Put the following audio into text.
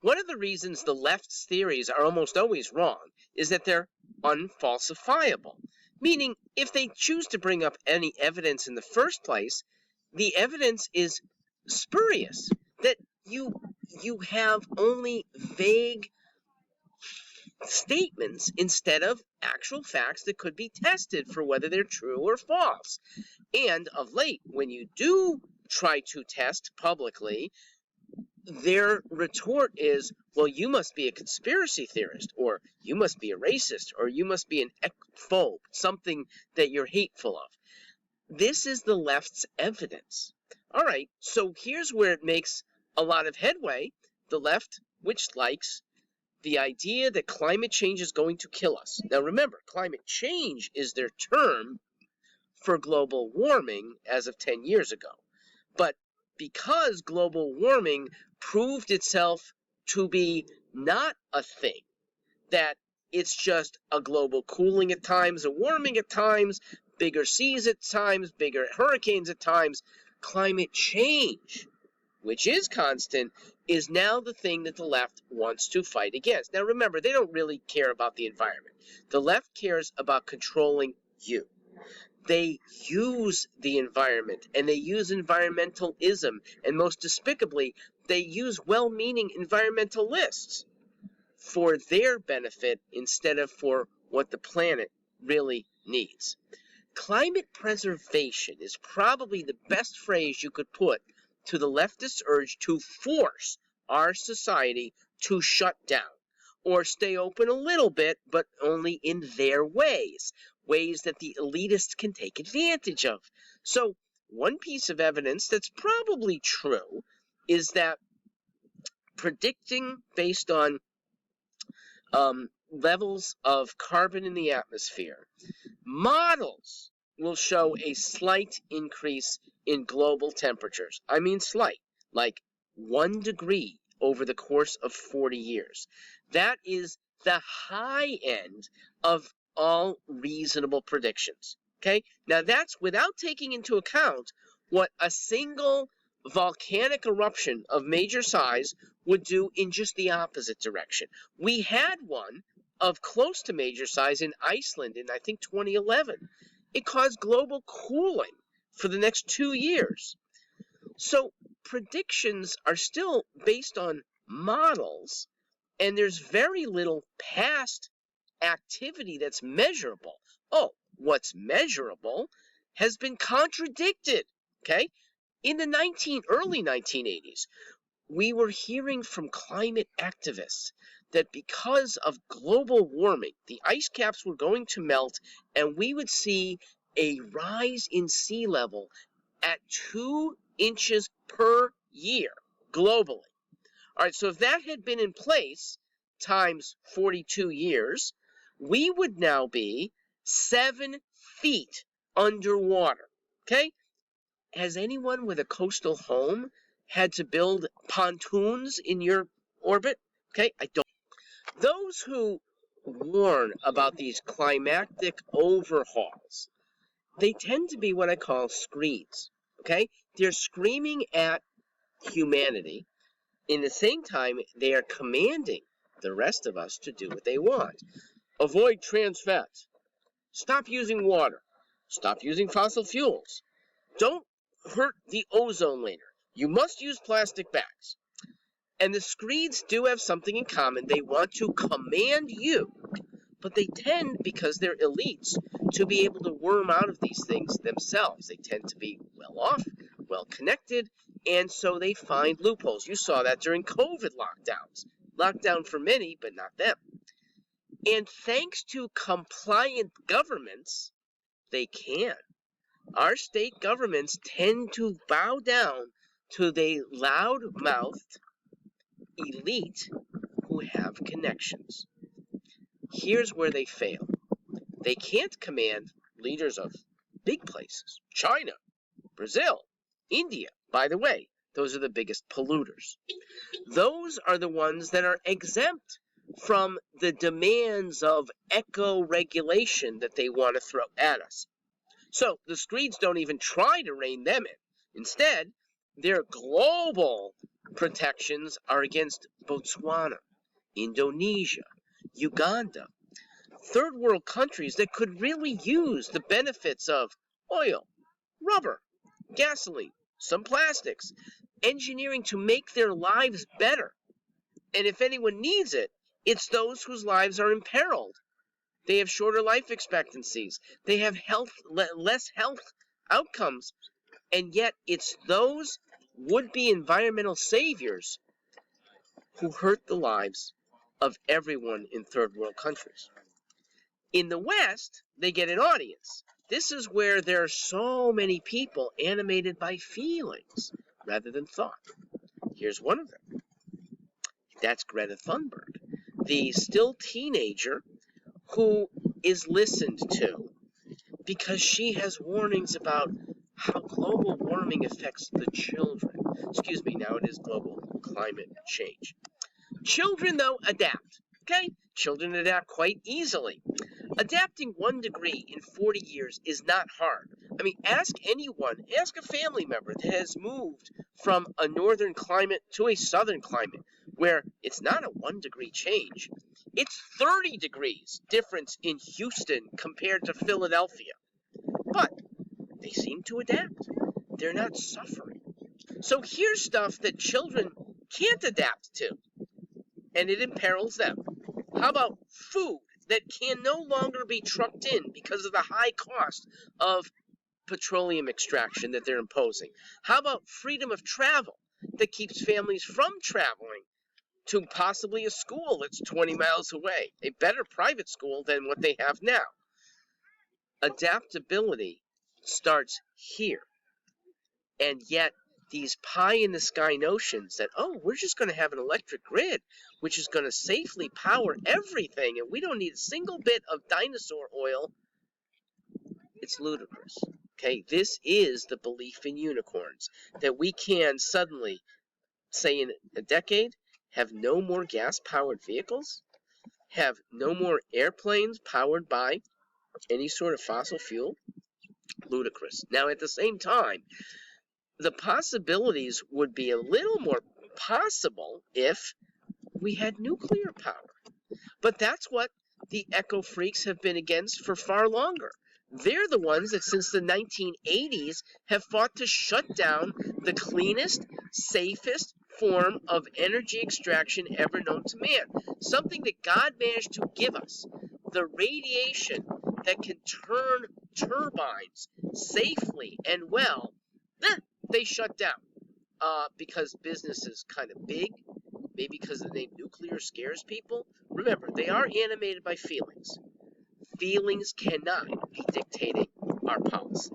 One of the reasons the left's theories are almost always wrong is that they're unfalsifiable, meaning if they choose to bring up any evidence in the first place, the evidence is spurious, that you have only vague statements instead of actual facts that could be tested for whether they're true or false. And of late, when you do try to test publicly, their retort is, well, you must be a conspiracy theorist, or you must be a racist, or you must be an ekphobe, something that you're hateful of. This is the left's evidence. All right, so here's where it makes a lot of headway. The left, which likes the idea that climate change is going to kill us. Now remember, climate change is their term for global warming as of 10 years ago. But because global warming proved itself to be not a thing, that it's just a global cooling at times, a warming at times, bigger seas at times, bigger hurricanes at times, climate change, which is constant, is now the thing that the left wants to fight against. Now remember, they don't really care about the environment. The left cares about controlling you. They use the environment, and they use environmentalism, and most despicably, they use well-meaning environmentalists for their benefit instead of for what the planet really needs. Climate preservation is probably the best phrase you could put to the leftist urge to force our society to shut down, or stay open a little bit, but only in their ways that the elitists can take advantage of. So one piece of evidence that's probably true is that predicting based on levels of carbon in the atmosphere, models will show a slight increase in global temperatures. I mean slight, like 1 degree over the course of 40 years. That is the high end of all reasonable predictions. Okay? Now that's without taking into account what a single volcanic eruption of major size would do in just the opposite direction. We had one of close to major size in Iceland in, I think, 2011. It caused global cooling for the next 2 years. So predictions are still based on models, and there's very little past activity that's measurable. Oh, what's measurable has been contradicted, okay? In the early 1980s, we were hearing from climate activists that because of global warming, the ice caps were going to melt, and we would see a rise in sea level at 2 inches per year globally. All right, so if that had been in place times 42 years, we would now be 7 feet underwater, okay? Has anyone with a coastal home had to build pontoons in your orbit? Okay, I don't. Those who warn about these climactic overhauls, they tend to be what I call screeds, okay? They're screaming at humanity. In the same time, they are commanding the rest of us to do what they want. Avoid trans fats. Stop using water. Stop using fossil fuels. Don't hurt the ozone layer. You must use plastic bags. And the screeds do have something in common. They want to command you, but they tend, because they're elites, to be able to worm out of these things themselves. They tend to be well off, well connected, and so they find loopholes. You saw that during COVID lockdowns. Lockdown for many, but not them. And thanks to compliant governments, they can. Our state governments tend to bow down to the loud-mouthed elite who have connections. Here's where they fail. They can't command leaders of big places. China, Brazil, India. By the way, those are the biggest polluters. Those are the ones that are exempt from the demands of eco-regulation that they want to throw at us. So the screeds don't even try to rein them in. Instead, their global protections are against Botswana, Indonesia, Uganda, third world countries that could really use the benefits of oil, rubber, gasoline, some plastics, engineering to make their lives better. And if anyone needs it, it's those whose lives are imperiled. They have shorter life expectancies. They have less health outcomes. And yet it's those would-be environmental saviors who hurt the lives of everyone in third world countries. In the West, they get an audience. This is where there are so many people animated by feelings rather than thought. Here's one of them. That's Greta Thunberg, the still teenager who is listened to because she has warnings about how global warming affects the children. Excuse me, now it is global climate change. Children, though, adapt. Okay? Children adapt quite easily. Adapting 1 degree in 40 years is not hard. I mean, ask a family member that has moved from a northern climate to a southern climate where it's not a 1 degree change. It's 30 degrees difference in Houston compared to Philadelphia. But they seem to adapt. They're not suffering. So here's stuff that children can't adapt to, and it imperils them. How about food that can no longer be trucked in because of the high cost of petroleum extraction that they're imposing? How about freedom of travel that keeps families from traveling to possibly a school that's 20 miles away, a better private school than what they have now? Adaptability starts here. And yet these pie-in-the-sky notions that, oh, we're just going to have an electric grid, which is going to safely power everything, and we don't need a single bit of dinosaur oil, it's ludicrous. Okay, this is the belief in unicorns, that we can suddenly, say in a decade, have no more gas-powered vehicles, have no more airplanes powered by any sort of fossil fuel. Ludicrous. Now, at the same time, the possibilities would be a little more possible if we had nuclear power. But that's what the eco freaks have been against for far longer. They're the ones that since the 1980s have fought to shut down the cleanest, safest form of energy extraction ever known to man. Something that God managed to give us. The radiation that can turn turbines safely and well, they shut down because business is kind of big, maybe because the name nuclear scares people. Remember, they are animated by feelings. Feelings cannot be dictating our policy.